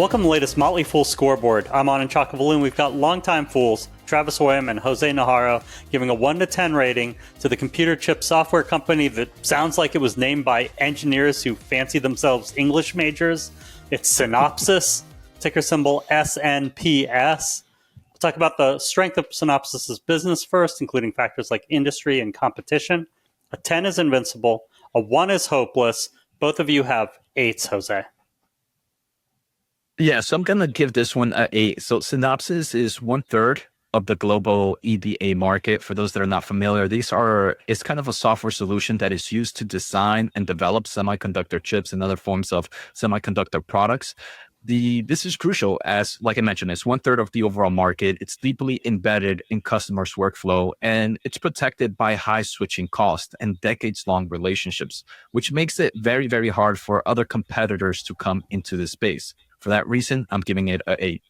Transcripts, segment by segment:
Welcome to the latest Motley Fool scoreboard. I'm Anand Chokkavelu, and we've got longtime fools, Travis Hoium and Jose Najarro, giving a 1 to 10 rating to the computer chip software company that sounds like it was named by engineers who fancy themselves English majors. It's Synopsys, ticker symbol SNPS. We'll talk about the strength of Synopsys' business first, including factors like industry and competition. A 10 is invincible. A 1 is hopeless. Both of you have 8s, Jose. Yeah, so I'm going to give this one an 8. So Synopsys is 1/3 of the global EDA market. For those that are not familiar, it's kind of a software solution that is used to design and develop semiconductor chips and other forms of semiconductor products. This is crucial as, like I mentioned, it's 1/3 of the overall market. It's deeply embedded in customers' workflow, and it's protected by high switching costs and decades-long relationships, which makes it very, very hard for other competitors to come into this space. For that reason, I'm giving it an 8.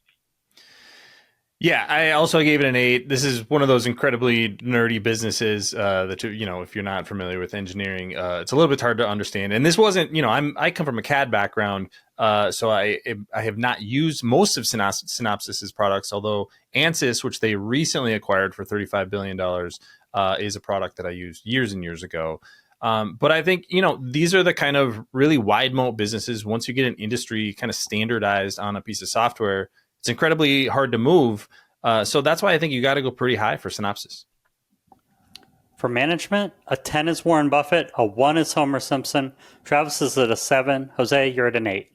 Yeah, I also gave it an 8. This is one of those incredibly nerdy businesses that, if you're not familiar with engineering, it's a little bit hard to understand. And this wasn't, I come from a CAD background, so I have not used most of Synopsys' products, although Ansys, which they recently acquired for $35 billion, is a product that I used years and years ago. But I think, these are the kind of really wide moat businesses. Once you get an industry kind of standardized on a piece of software, it's incredibly hard to move. So that's why I think you got to go pretty high for Synopsys. For management, a 10 is Warren Buffett, a 1 is Homer Simpson. Travis is at a 7. Jose, you're at an 8.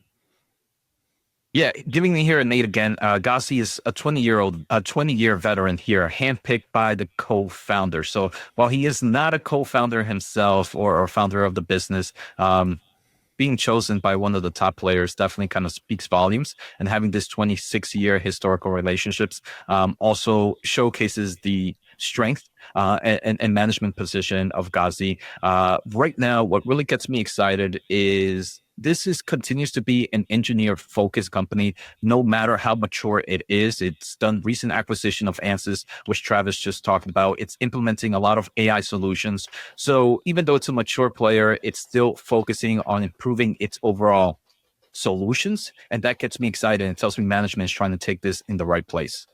Yeah, giving me here an 8 again. Gassi is a 20-year veteran here, handpicked by the co-founder. So while he is not a co-founder himself or founder of the business, being chosen by one of the top players definitely kind of speaks volumes. And having this 26-year historical relationships also showcases the strength and management position of Gassi. Right now, what really gets me excited is continues to be an engineer-focused company, no matter how mature it is. It's done recent acquisition of Ansys, which Travis just talked about. It's implementing a lot of AI solutions. So even though it's a mature player, it's still focusing on improving its overall solutions. And that gets me excited and tells me management is trying to take this in the right place.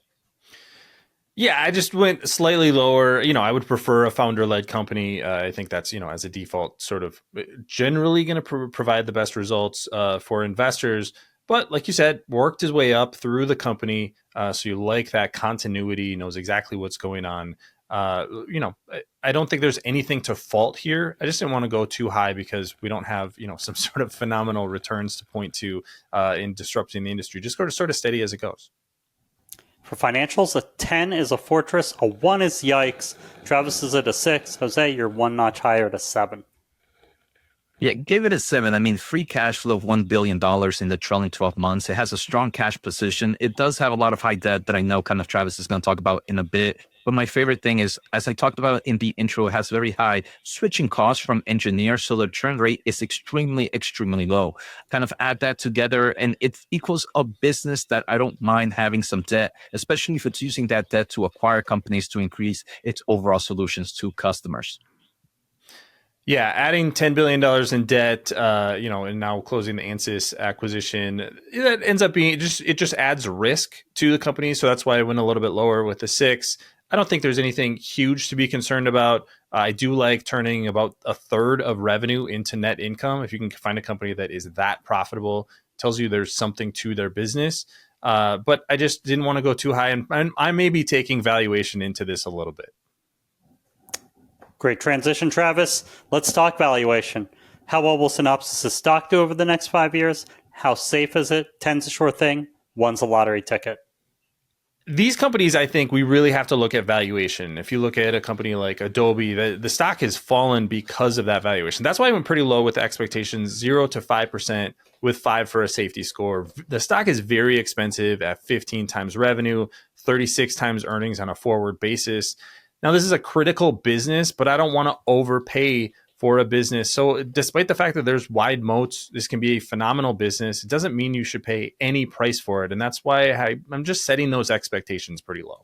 Yeah, I just went slightly lower. I would prefer a founder-led company. I think that's, as a default, sort of generally going to provide the best results for investors. But like you said, worked his way up through the company. So you like that continuity, knows exactly what's going on. I don't think there's anything to fault here. I just didn't want to go too high because we don't have, some sort of phenomenal returns to point to in disrupting the industry. Just go to sort of steady as it goes. For financials, a 10 is a fortress, a 1 is yikes. Travis is at a 6. Jose, you're 1 notch higher at a 7. Yeah, give it a 7. I mean, free cash flow of $1 billion in the trailing 12 months. It has a strong cash position. It does have a lot of high debt that I know kind of Travis is going to talk about in a bit. But my favorite thing is, as I talked about in the intro, it has very high switching costs from engineers. So the churn rate is extremely, extremely low. Kind of add that together and it equals a business that I don't mind having some debt, especially if it's using that debt to acquire companies to increase its overall solutions to customers. Yeah, adding $10 billion in debt, and now closing the Ansys acquisition, that ends up being it just adds risk to the company. So that's why I went a little bit lower with the 6. I don't think there's anything huge to be concerned about. I do like turning about 1/3 of revenue into net income. If you can find a company that is that profitable, tells you there's something to their business. But I just didn't want to go too high. And I may be taking valuation into this a little bit. Great transition, Travis. Let's talk valuation. How well will Synopsys' stock do over the next 5 years? How safe is it? 10's a sure thing. 1's a lottery ticket. These companies, I think we really have to look at valuation. If you look at a company like Adobe, the stock has fallen because of that valuation. That's why I went pretty low with the expectations, 0 to 5%, with 5 for a safety score. The stock is very expensive at 15 times revenue, 36 times earnings on a forward basis. Now, this is a critical business, but I don't want to overpay for a business. So despite the fact that there's wide moats, this can be a phenomenal business. It doesn't mean you should pay any price for it. And that's why I'm just setting those expectations pretty low.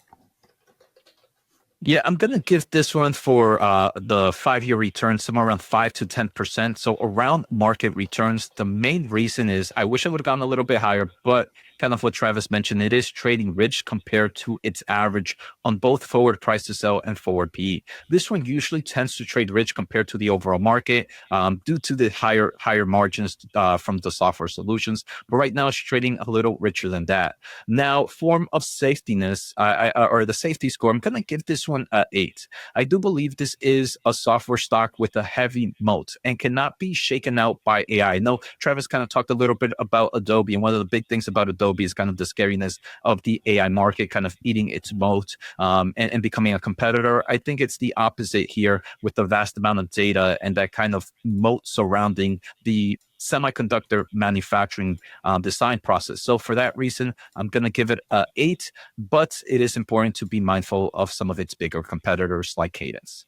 Yeah, I'm going to give this one for the 5-year return, somewhere around 5 to 10%. So around market returns. The main reason is I wish I would have gone a little bit higher, but kind of what Travis mentioned, it is trading rich compared to its average on both forward price to sell and forward PE. This one usually tends to trade rich compared to the overall market due to the higher margins from the software solutions. But right now, it's trading a little richer than that. Now, form of safetiness or the safety score, I'm going to give this one an 8. I do believe this is a software stock with a heavy moat and cannot be shaken out by AI. I know Travis kind of talked a little bit about Adobe, and one of the big things about Adobe is kind of the scariness of the AI market kind of eating its moat and becoming a competitor. I think it's the opposite here with the vast amount of data and that kind of moat surrounding the semiconductor manufacturing design process. So for that reason, I'm going to give it an 8, but it is important to be mindful of some of its bigger competitors like Cadence.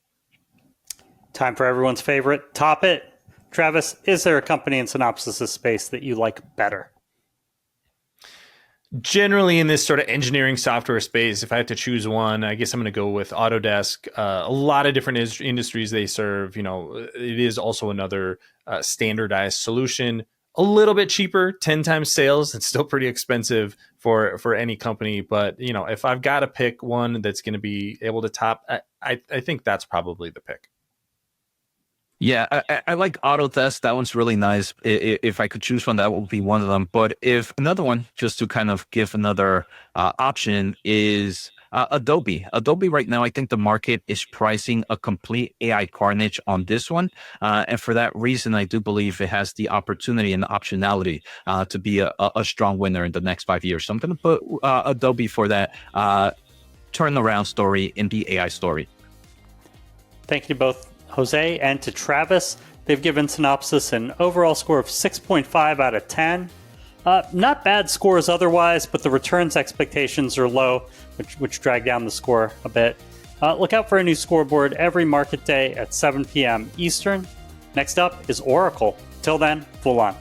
Time for everyone's favorite top it. Travis, is there a company in Synopsys' space that you like better? Generally in this sort of engineering software space, if I have to choose one, I guess I'm going to go with Autodesk. A lot of different industries they serve. It is also another standardized solution, a little bit cheaper, 10 times sales. It's still pretty expensive for any company. But, if I've got to pick one that's going to be able to top, I think that's probably the pick. Yeah, I like Autodesk. That one's really nice. If I could choose one, that would be one of them. But if another one, just to kind of give another option, is Adobe. Adobe right now, I think the market is pricing a complete AI carnage on this one. And for that reason, I do believe it has the opportunity and the optionality to be a strong winner in the next 5 years. So I'm going to put Adobe for that turnaround story in the AI story. Thank you both, Jose, and to Travis. They've given Synopsys an overall score of 6.5 out of 10. Not bad scores otherwise, but the returns expectations are low, which drag down the score a bit. Look out for a new scoreboard every market day at 7 p.m. Eastern. Next up is Oracle. Till then, Fool on.